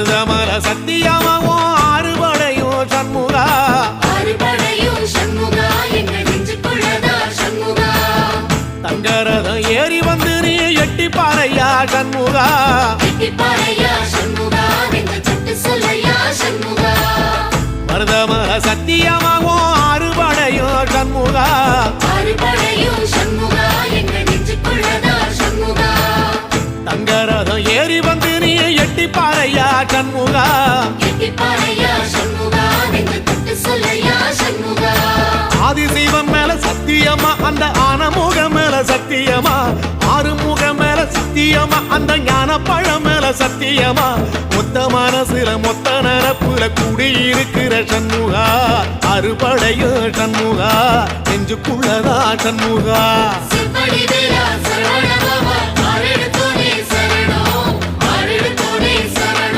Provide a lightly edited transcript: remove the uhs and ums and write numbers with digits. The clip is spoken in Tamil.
மருதமல சத்தியமாவும் ஆறுபடையும் சண்முகா தங்கரதம் ஏறி வந்து நீ எட்டி பாறையா சண்முகா மருதமல சத்தியமாவும் ஆறுபடையும் சண்முகா தங்கரதம் ஏறி வந்து நீ எட்டி பாறையா சண்முகா ஆதிசைவம் மேல சத்தியமா அந்த ஆனமுகம் மேல சத்தியமா ஆறுமுகம் மேல சத்தியமா அந்த ஞான பழம் மேல சத்தியமா மொத்த மனசுல மொத்த நரப்புல குடியிருக்கிற சண்முகா அறுபடையும் சண்முகா நெஞ்சுக்குள்ளதா சண்முகா